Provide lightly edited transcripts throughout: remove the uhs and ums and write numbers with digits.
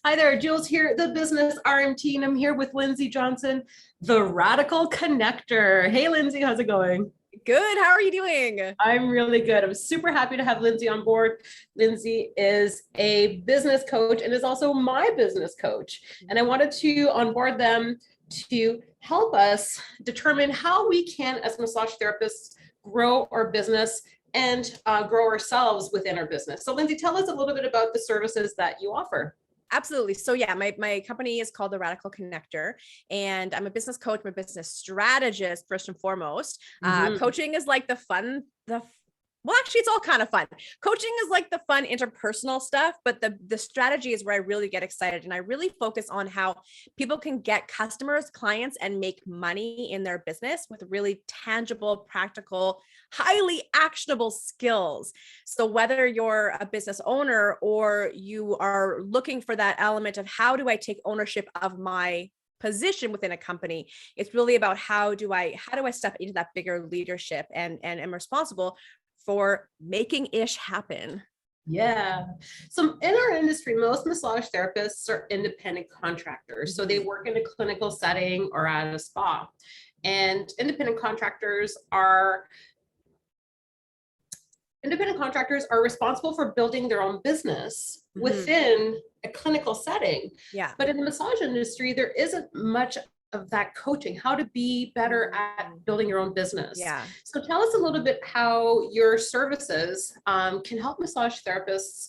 Hi there, Jules here, the business RMT, and I'm here with Lindsay Johnson, the radical connector. Hey, Lindsay, how's it going? Good. How are you doing? I'm really good. I'm super happy to have Lindsay on board. Lindsay is a business coach and is also my business coach. And I wanted to onboard them to help us determine how we can, as massage therapists, grow our business and grow ourselves within our business. So, Lindsay, tell us a little bit about the services that you offer. Absolutely. So yeah, my company is called the Radical Connector, and I'm a business coach, I'm a business strategist first and foremost. Coaching is like well, actually, it's all kind of fun. Coaching is like the fun interpersonal stuff, but the strategy is where I really get excited, and I really focus on how people can get customers, clients, and make money in their business with really tangible, practical, highly actionable skills. So whether you're a business owner or you are looking for that element of how do I take ownership of my position within a company, it's really about how do I step into that bigger leadership and am responsible for making ish happen. Yeah. So in our industry, most massage therapists are independent contractors. So they work in a clinical setting or at a spa. And independent contractors are responsible for building their own business within a clinical setting. Yeah. But in the massage industry, there isn't much of that coaching, how to be better at building your own business. Yeah. So tell us a little bit how your services can help massage therapists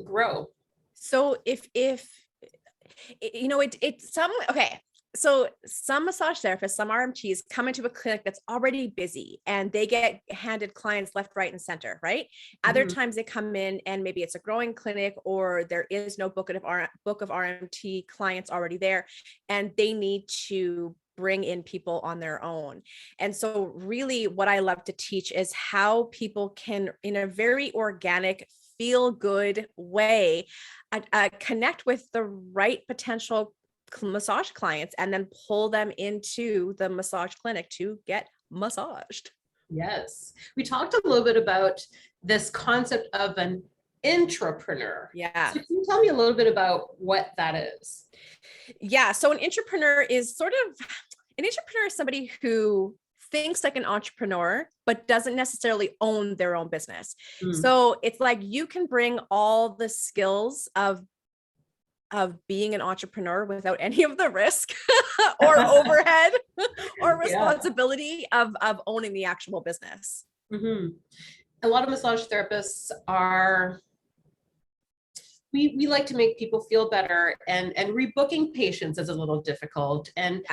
grow. So if you know it's some okay. So some massage therapists, some RMTs come into a clinic that's already busy and they get handed clients left, right, and center, right? Other times they come in and maybe it's a growing clinic or there is no book of RMT clients already there, and they need to bring in people on their own. And so really what I love to teach is how people can, in a very organic, feel good way, connect with the right potential massage clients and then pull them into the massage clinic to get massaged. Yes. We talked a little bit about this concept of an intrapreneur. Yeah. So can you tell me a little bit about what that is? Yeah. So an intrapreneur is somebody who thinks like an entrepreneur, but doesn't necessarily own their own business. So it's like you can bring all the skills of being an entrepreneur without any of the risk or overhead or responsibility of owning the actual business. A lot of massage therapists we like to make people feel better, and rebooking patients is a little difficult. And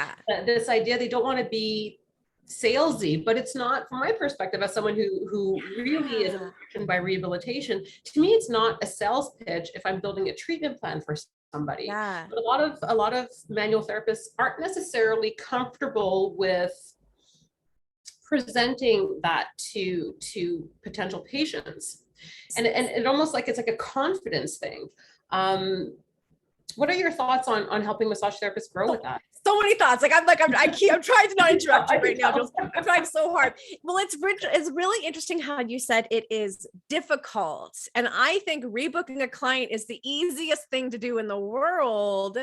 this idea, they don't want to be salesy, but it's not, from my perspective, as someone who really is affected by rehabilitation, to me, it's not a sales pitch if I'm building a treatment plan for somebody. But a lot of manual therapists aren't necessarily comfortable with presenting that to potential patients, and it almost like it's like a confidence thing. What are your thoughts on helping massage therapists grow with that? So many thoughts. I'm trying to not interrupt you right now, Jules. I'm trying so hard. Well, it's really interesting how you said it is difficult. And I think rebooking a client is the easiest thing to do in the world.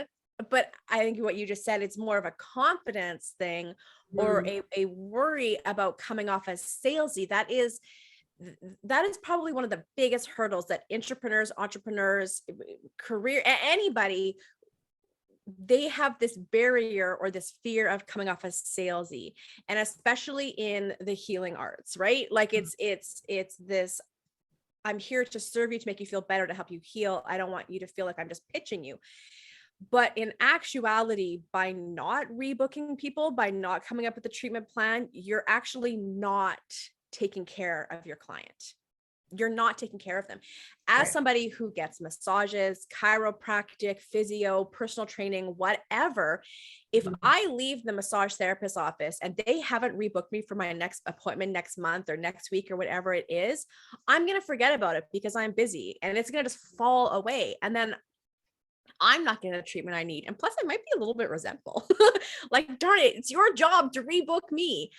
But I think what you just said, it's more of a confidence thing or a worry about coming off as salesy. That is probably one of the biggest hurdles that entrepreneurs, career, anybody, they have this barrier or this fear of coming off as salesy, and especially in the healing arts, right? Like it's this, I'm here to serve you, to make you feel better, to help you heal. I don't want you to feel like I'm just pitching you. But in actuality, by not rebooking people, by not coming up with a treatment plan, you're actually not taking care of your client. You're not taking care of them. As somebody who gets massages, chiropractic, physio, personal training, whatever, if I leave the massage therapist's office and they haven't rebooked me for my next appointment next month or next week or whatever it is, I'm going to forget about it because I'm busy, and it's going to just fall away. And then I'm not getting the treatment I need. And plus I might be a little bit resentful. Like, darn it, it's your job to rebook me.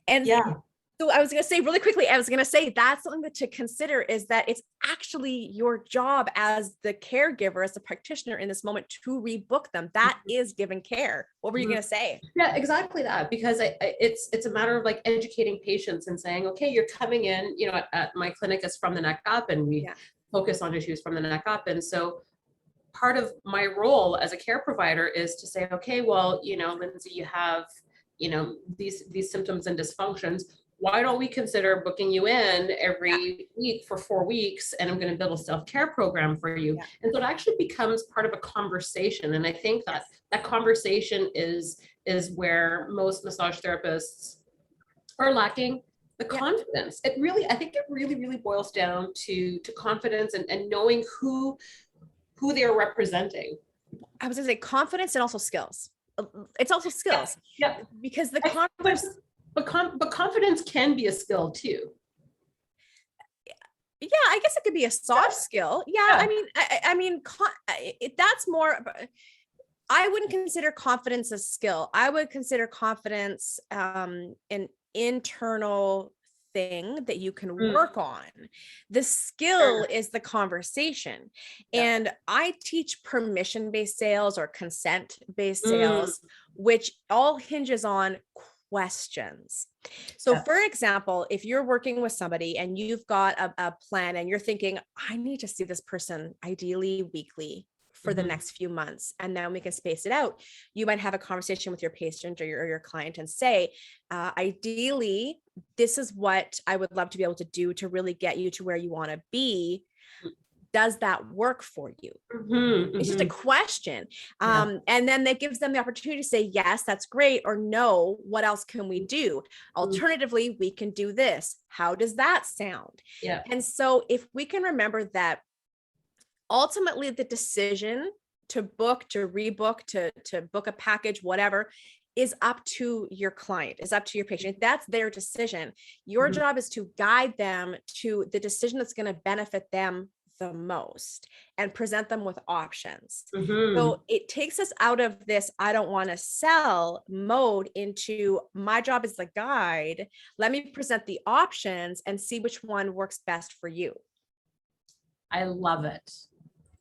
And So I was going to say really quickly, that's something to consider, is that it's actually your job as the caregiver, as the practitioner in this moment, to rebook them. That is giving care. What were you going to say? Yeah, exactly that, because it's a matter of like educating patients and saying, okay, you're coming in, you know, at my clinic is from the neck up, and we focus on issues from the neck up. And so part of my role as a care provider is to say, okay, well, you know, Lindsay, you have, you know, these symptoms and dysfunctions. Why don't we consider booking you in every week for 4 weeks, and I'm going to build a self-care program for you. And so it actually becomes part of a conversation. And I think that that conversation is where most massage therapists are lacking the confidence. I think it really boils down to confidence and knowing who they are representing. I was going to say confidence and also skills. It's also skills. Yeah. Because the confidence. But confidence can be a skill too. Yeah, I guess it could be a soft skill. Yeah. I mean, that's more, I wouldn't consider confidence a skill. I would consider confidence an internal thing that you can work on. The skill is the conversation. And I teach permission-based sales or consent-based sales, which all hinges on questions. So for example, if you're working with somebody and you've got a plan and you're thinking, I need to see this person ideally weekly for the next few months, and then we can space it out. You might have a conversation with your patient or your client and say, ideally, this is what I would love to be able to do to really get you to where you want to be. Does that work for you? It's just a question. And then that gives them the opportunity to say, yes, that's great, or no, what else can we do? Alternatively, we can do this. How does that sound? And so if we can remember that ultimately the decision to book, to rebook, to book a package, whatever, is up to your client, is up to your patient. That's their decision. Your job is to guide them to the decision that's going to benefit them the most and present them with options. So it takes us out of this I don't want to sell mode into my job as the guide. Let me present the options and see which one works best for you. I love it.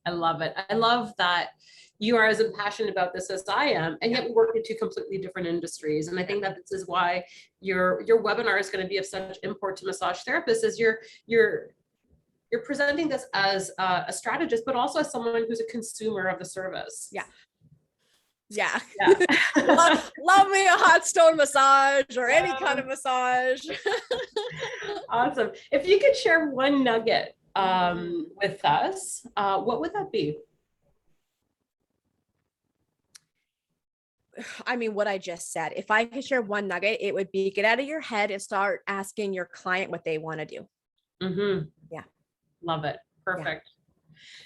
I love it. I love that you are as impassioned about this as I am, and yet we work in two completely different industries. And I think that this is why your webinar is going to be of such import to massage therapists, is you're presenting this as a strategist, but also as someone who's a consumer of the service. love me a hot stone massage or any kind of massage. Awesome. If you could share one nugget with us, what would that be? I mean, what I just said, if I could share one nugget, it would be get out of your head and start asking your client what they want to do. Yeah. Love it. Perfect.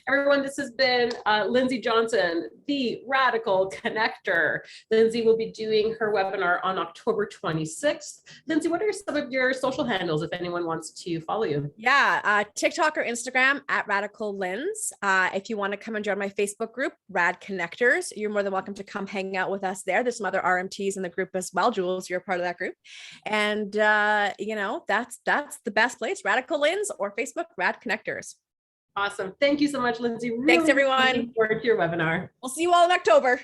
Everyone, this has been Lindsay Johnson, the Radical Connector. Lindsay will be doing her webinar on October 26th. Lindsay, what are some of your social handles if anyone wants to follow you? TikTok or Instagram at Radical Linz. If you want to come and join my Facebook group, Rad Connectors, you're more than welcome to come hang out with us there. There's some other RMTs in the group as well. Jules, you're a part of that group. And, that's the best place, Radical Linz or Facebook, Rad Connectors. Awesome. Thank you so much, Lindsay. Thanks, everyone. Looking forward to your webinar. We'll see you all in October.